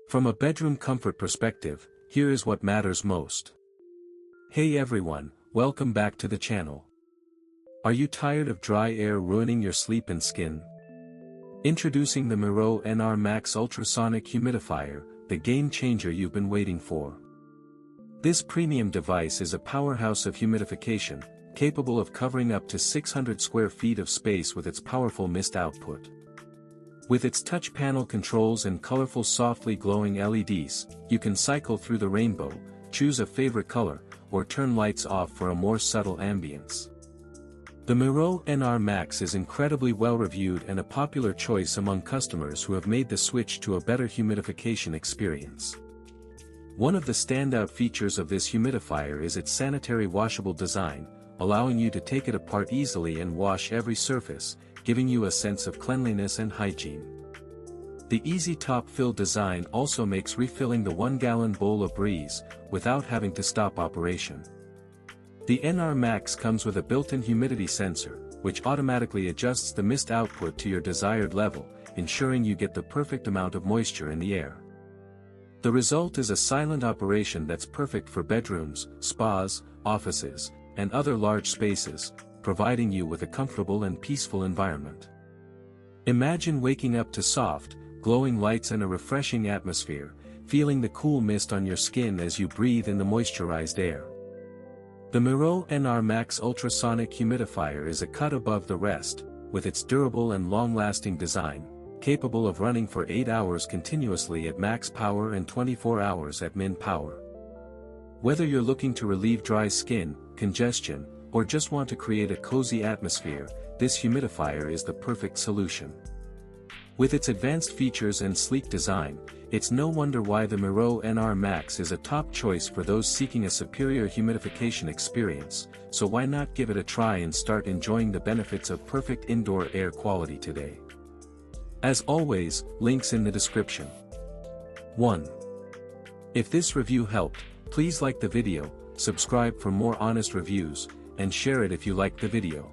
From a bedroom comfort perspective, here is what matters most. Hey everyone, welcome back to the channel. Are you tired of dry air ruining your sleep and skin? Introducing the Miro NR Max Ultrasonic Humidifier, the game changer you've been waiting for. This premium device is a powerhouse of humidification, capable of covering up to 600 square feet of space with its powerful mist output. With its touch panel controls and colorful softly glowing LEDs, you can cycle through the rainbow, choose a favorite color, or turn lights off for a more subtle ambience. The Miro NR Max is incredibly well reviewed and a popular choice among customers who have made the switch to a better humidification experience. One of the standout features of this humidifier is its sanitary washable design, allowing you to take it apart easily and wash every surface, giving you a sense of cleanliness and hygiene. The easy top-fill design also makes refilling the 1-gallon bowl a breeze, without having to stop operation. The NR Max comes with a built-in humidity sensor, which automatically adjusts the mist output to your desired level, ensuring you get the perfect amount of moisture in the air. The result is a silent operation that's perfect for bedrooms, spas, offices, and other large spaces, providing you with a comfortable and peaceful environment. Imagine waking up to soft, glowing lights and a refreshing atmosphere, feeling the cool mist on your skin as you breathe in the moisturized air. The Miro NR Max Ultrasonic Humidifier is a cut above the rest, with its durable and long-lasting design, capable of running for 8 hours continuously at max power and 24 hours at min power. Whether you're looking to relieve dry skin, congestion, or just want to create a cozy atmosphere, this humidifier is the perfect solution. With its advanced features and sleek design, it's no wonder why the Miro NR Max is a top choice for those seeking a superior humidification experience, so why not give it a try and start enjoying the benefits of perfect indoor air quality today. As always, links in the description. 1. If this review helped, please like the video, subscribe for more honest reviews, and share it if you liked the video.